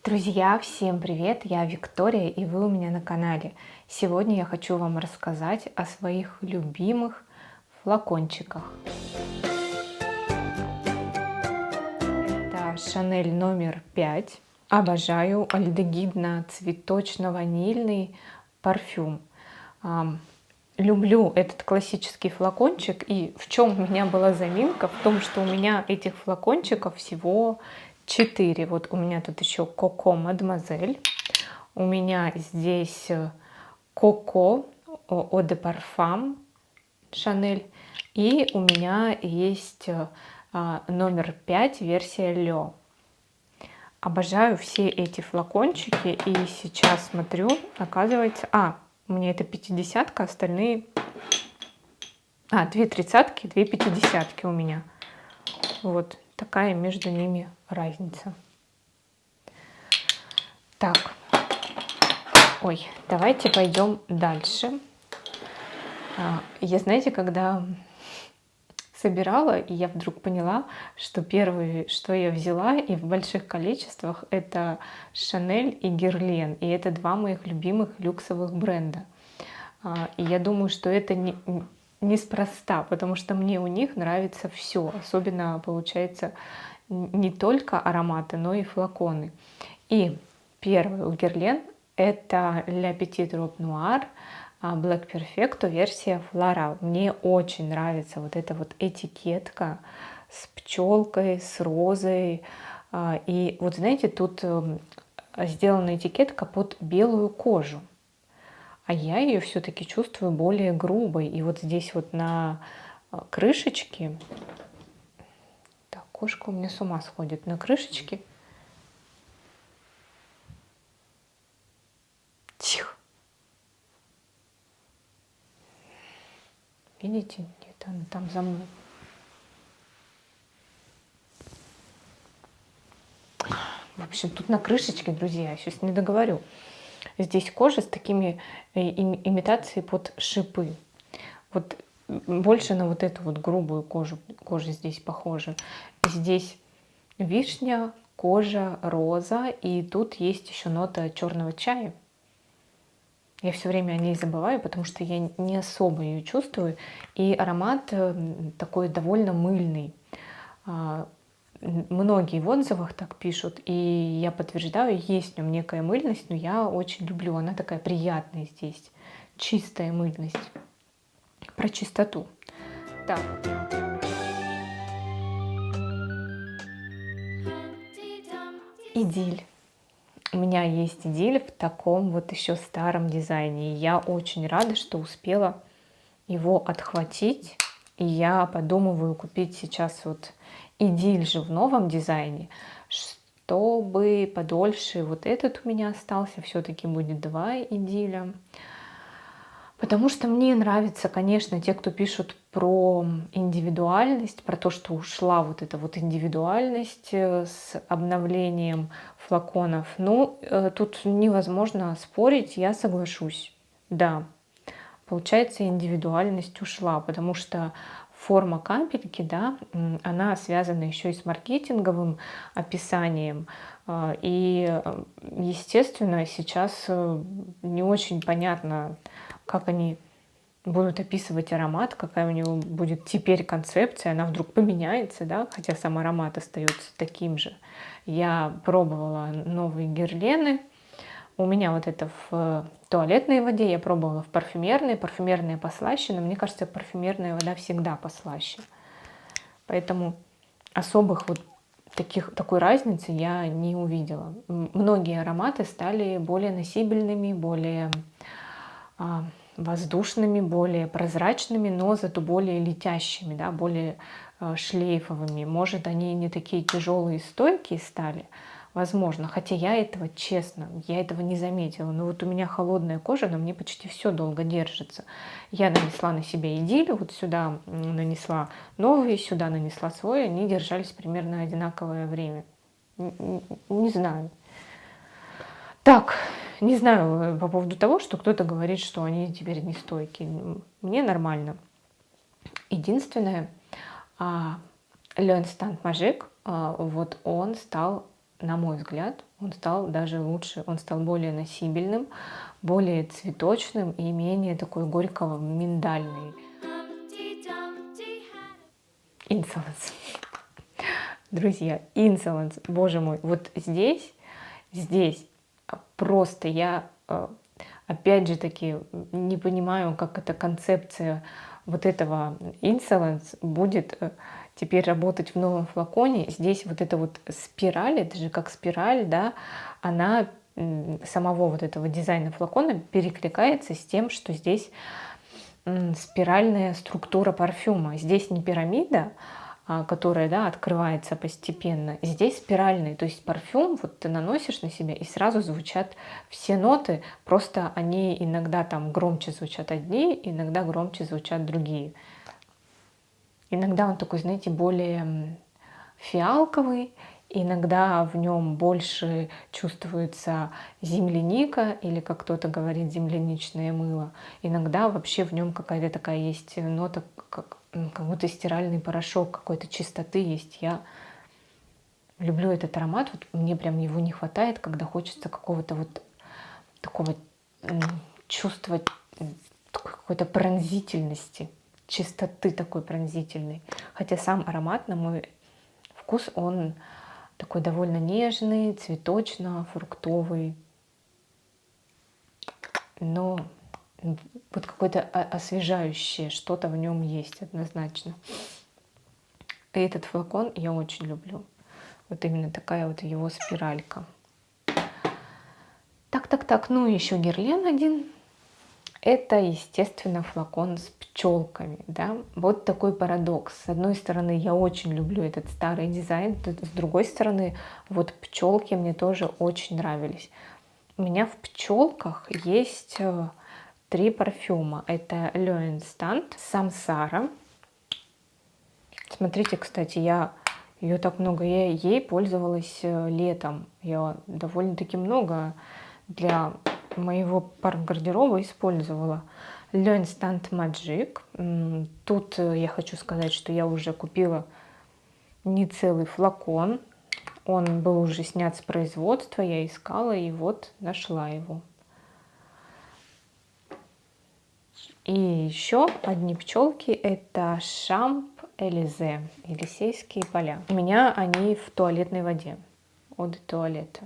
Друзья, всем привет! Я Виктория, и вы у меня на канале. Сегодня я хочу вам рассказать о своих любимых флакончиках. Это Шанель номер 5. Обожаю альдегидно-цветочно-ванильный парфюм. Люблю этот классический флакончик, и в чем у меня была заминка? В том, что у меня этих флакончиков всего 4. Вот у меня тут еще Коко Мадемуазель, у меня здесь Коко Eau de Parfum Шанель, и у меня есть номер 5 версия Лё. Обожаю все эти флакончики, и сейчас смотрю, оказывается, у меня это 50-ка, остальные, 2 30-ки, 2 50-ки у меня. Вот такая между ними разница. Так, давайте пойдем дальше. Я, знаете, когда собирала, и я вдруг поняла, что первое, что я взяла, и в больших количествах, это Шанель и Герлен. И это два моих любимых люксовых бренда. И я думаю, что это неспроста, потому что мне у них нравится все. Особенно, получается, не только ароматы, но и флаконы. И первый у Герлен это La Petite Robe Noire Black Perfecto версия Floral. Мне очень нравится вот эта вот этикетка с пчелкой, с розой. И вот знаете, тут сделана этикетка под белую кожу. А я ее все-таки чувствую более грубой. И вот здесь вот на крышечке, так, кошка у меня с ума сходит, на крышечке. Тихо. Видите, где-то она там за мной. В общем, тут на крышечке, друзья, я сейчас не договорю. Здесь кожа с такими имитацией под шипы. Вот больше на вот эту вот грубую кожу здесь похожа. Здесь вишня, кожа, роза, и тут есть еще нота черного чая. Я все время о ней забываю, потому что я не особо ее чувствую. И аромат такой довольно мыльный. Многие в отзывах так пишут, и я подтверждаю, есть в нем некая мыльность, но я очень люблю. Она такая приятная здесь, чистая мыльность. Про чистоту. Так. Идиль. У меня есть Идиль в таком вот еще старом дизайне. И я очень рада, что успела его отхватить. И я подумываю купить сейчас вот Идиль же в новом дизайне, чтобы подольше вот этот у меня остался. Все-таки будет 2 Идиля. Потому что мне нравится, конечно, те, кто пишут про индивидуальность, про то, что ушла вот эта вот индивидуальность с обновлением флаконов. Ну, тут невозможно спорить, я соглашусь. Да, получается, индивидуальность ушла, потому что форма капельки, да, она связана еще и с маркетинговым описанием. И, естественно, сейчас не очень понятно, как они будут описывать аромат, какая у него будет теперь концепция, она вдруг поменяется, да, хотя сам аромат остается таким же. Я пробовала новые герлены, у меня вот это в туалетной воде, я пробовала в парфюмерной, парфюмерная послаще, но мне кажется, парфюмерная вода всегда послаще. Поэтому особых вот такой разницы я не увидела. Многие ароматы стали более носибельными, более воздушными, более прозрачными, но зато более летящими, да, более шлейфовыми. Может, они не такие тяжелые и стойкие стали, возможно, хотя я этого, честно, я этого не заметила. Но вот у меня холодная кожа, но мне почти все долго держится. Я нанесла на себя Идиль, вот сюда нанесла новый, сюда нанесла свой, они держались примерно одинаковое время. Не знаю. Так, не знаю по поводу того, что кто-то говорит, что они теперь не стойкие. Мне нормально. Единственное, Le Instant Magic, вот он стал на мой взгляд, он стал даже лучше, он стал более носибельным, более цветочным и менее такой горьково-миндальный. Insolence. Друзья, Insolence, боже мой, вот здесь просто я, опять же таки, не понимаю, как эта концепция вот этого Insolence будет теперь работать в новом флаконе. Здесь вот эта вот спираль, это же как спираль, да, она самого вот этого дизайна флакона перекликается с тем, что здесь спиральная структура парфюма. Здесь не пирамида, которая, да, открывается постепенно. Здесь спиральный, то есть парфюм вот ты наносишь на себя, и сразу звучат все ноты, просто они иногда там громче звучат одни, иногда громче звучат другие. Иногда он такой, знаете, более фиалковый, иногда в нем больше чувствуется земляника, или, как кто-то говорит, земляничное мыло. Иногда вообще в нем какая-то такая есть нота, как будто стиральный порошок, какой-то чистоты есть. Я люблю этот аромат, вот мне прям его не хватает, когда хочется какого-то вот такого чувства, какой-то пронзительности, чистоты такой пронзительной. Хотя сам аромат, на мой вкус, он такой довольно нежный, цветочно-фруктовый, но вот какое-то освежающее что-то в нем есть однозначно. И этот флакон я очень люблю. Вот именно такая вот его спиралька. Так, ну еще Герлен один. Это, естественно, флакон с пчелками, да. Вот такой парадокс. С одной стороны, я очень люблю этот старый дизайн, с другой стороны, вот пчелки мне тоже очень нравились. У меня в пчелках есть 3 парфюма. Это Le Instant, Samsara. Смотрите, кстати, я ее так много, я ей пользовалась летом. Я довольно-таки много для моего парк-гардероба использовала. Le Instant Magic. Тут я хочу сказать, что я уже купила не целый флакон. Он был уже снят с производства, я искала и вот нашла его. И еще одни пчелки, это Шамп-Элизе, Елисейские поля. У меня они в туалетной воде, от туалета.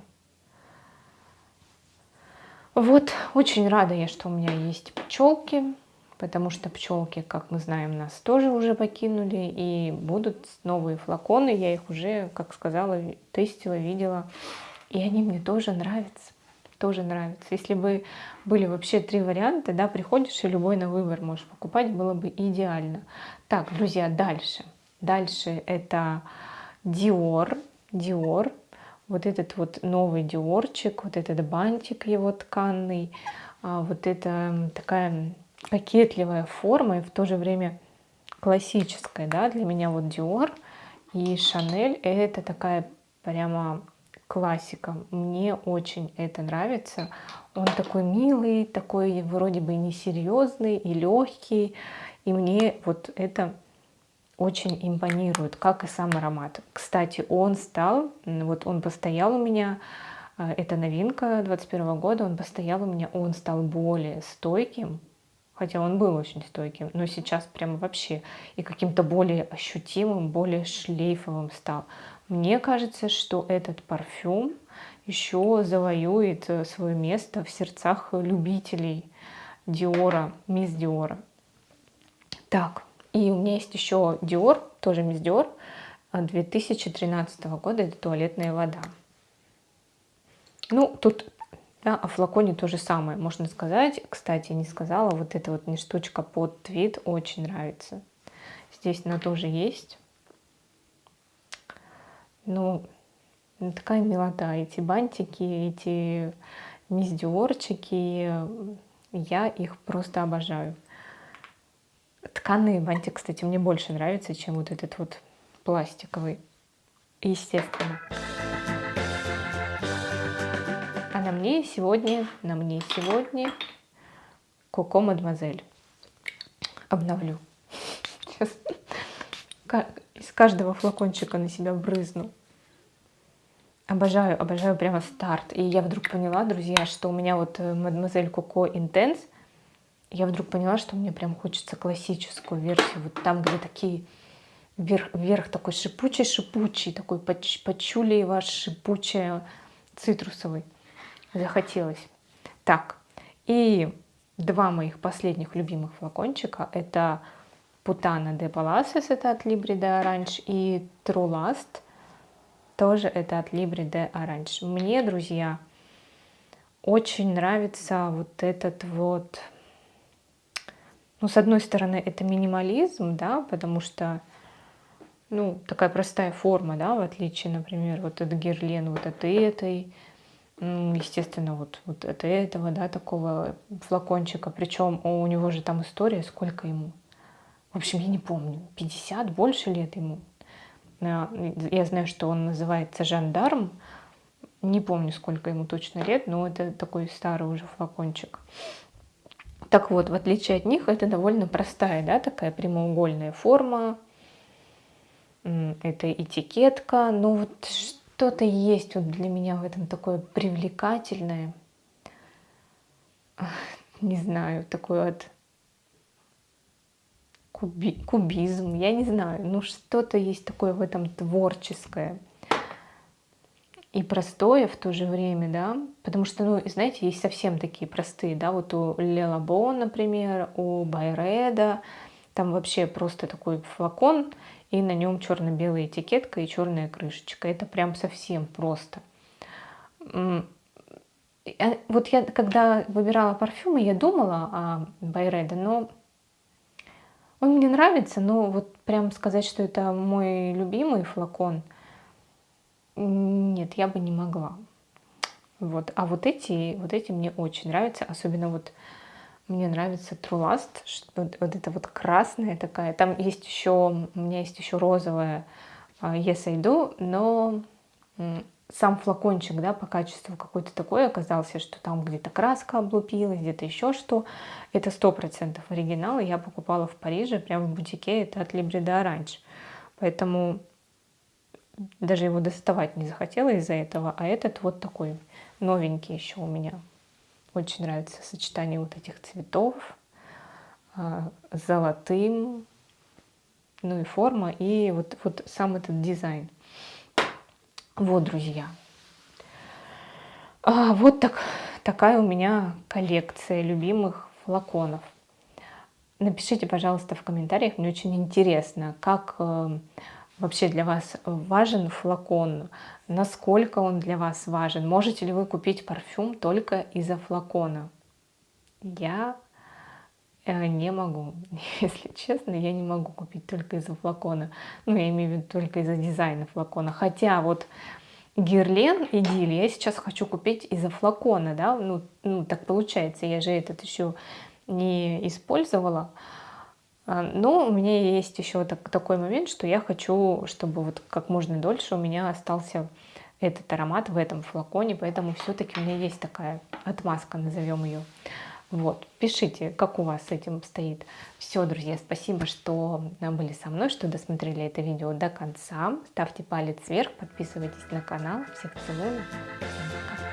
Вот, очень рада я, что у меня есть пчелки, потому что пчелки, как мы знаем, нас тоже уже покинули, и будут новые флаконы, я их уже, как сказала, тестила, видела, и они мне тоже нравятся. Тоже нравится. Если бы были вообще 3 варианта, да, приходишь и любой на выбор можешь покупать, было бы идеально. Так, друзья, дальше. Дальше это Dior. Dior. Вот этот вот новый диорчик, вот этот бантик его тканый. Вот это такая кокетливая форма и в то же время классическая, да, для меня вот Dior и Chanel это такая прямо классика. Мне очень это нравится. Он такой милый, такой вроде бы несерьезный и легкий. И мне вот это очень импонирует, как и сам аромат. Кстати, он постоял у меня, это новинка 2021 года, он постоял у меня, он стал более стойким, хотя он был очень стойким, но сейчас прям вообще и каким-то более ощутимым, более шлейфовым стал. Мне кажется, что этот парфюм еще завоюет свое место в сердцах любителей Диора, мисс Диора. Так, и у меня есть еще Dior, тоже мисс Dior, 2013 года, это туалетная вода. Ну, тут, да, о флаконе то же самое, можно сказать. Кстати, не сказала, вот эта вот мне штучка под твид очень нравится. Здесь она тоже есть. Ну, такая милота. Эти бантики, эти мисс Диорчики, я их просто обожаю. Тканый бантик, кстати, мне больше нравится, чем вот этот вот пластиковый. Естественно. А на мне сегодня Коко Мадемуазель. Обновлю. Сейчас из каждого флакончика на себя брызну. Обожаю, обожаю прямо старт. И я вдруг поняла, друзья, что у меня вот Mademoiselle Coco Intense, я вдруг поняла, что мне прям хочется классическую версию, вот там, где такие верх такой шипучий, такой пачули ваш шипучий, цитрусовый. Захотелось. Так, и два моих последних любимых флакончика, это Putana de Palacios, это от Libre de Orange, и True Last, тоже это от Libre de Orange. Мне, друзья, очень нравится вот этот вот, ну, с одной стороны, это минимализм, да, потому что, ну, такая простая форма, да, в отличие, например, вот от Guerlain, вот от этой, естественно, вот от этого, да, такого флакончика. Причем у него же там история, сколько ему. В общем, я не помню, 50, больше лет ему. Я знаю, что он называется Жандарм. Не помню, сколько ему точно лет, но это такой старый уже флакончик. Так вот, в отличие от них, это довольно простая, да, такая прямоугольная форма. Это этикетка. Но вот что-то есть вот для меня в этом такое привлекательное. Не знаю, такой вот кубизм, я не знаю. Ну что-то есть такое в этом творческое. И простое в то же время, да, потому что, ну, знаете, есть совсем такие простые, да, вот у Le Labo, например, у Байреда, там вообще просто такой флакон, и на нем черно-белая этикетка и черная крышечка. Это прям совсем просто. Вот я, когда выбирала парфюмы, я думала о Байреда, но он мне нравится, но вот прям сказать, что это мой любимый флакон, нет, я бы не могла. Вот. А вот эти мне очень нравятся. Особенно вот мне нравится True Last, вот это вот красная такая. Там есть еще, у меня есть еще розовая Yes I Do, но сам флакончик, да, по качеству какой-то такой оказался, что там где-то краска облупилась, где-то еще что. Это 100% оригинал. Я покупала в Париже, прямо в бутике, это от Libre de Orange. Поэтому даже его доставать не захотела из-за этого. А этот вот такой новенький еще у меня. Очень нравится сочетание вот этих цветов с золотым, ну и форма, и вот сам этот дизайн. Вот, друзья. Вот такая у меня коллекция любимых флаконов. Напишите, пожалуйста, в комментариях, мне очень интересно, как вообще для вас важен флакон, насколько он для вас важен. Можете ли вы купить парфюм только из-за флакона? Я не могу, если честно, я не могу купить только из-за флакона. Ну, я имею в виду только из-за дизайна флакона. Хотя вот Guerlain Idille я сейчас хочу купить из-за флакона, да, ну так получается, я же этот еще не использовала. Но у меня есть еще такой момент, что я хочу, чтобы вот как можно дольше у меня остался этот аромат в этом флаконе, поэтому все-таки у меня есть такая отмазка, назовем ее. Вот, пишите, как у вас с этим обстоит. Все, друзья, спасибо, что были со мной, что досмотрели это видео до конца. Ставьте палец вверх, подписывайтесь на канал. Всех целую. Всем пока.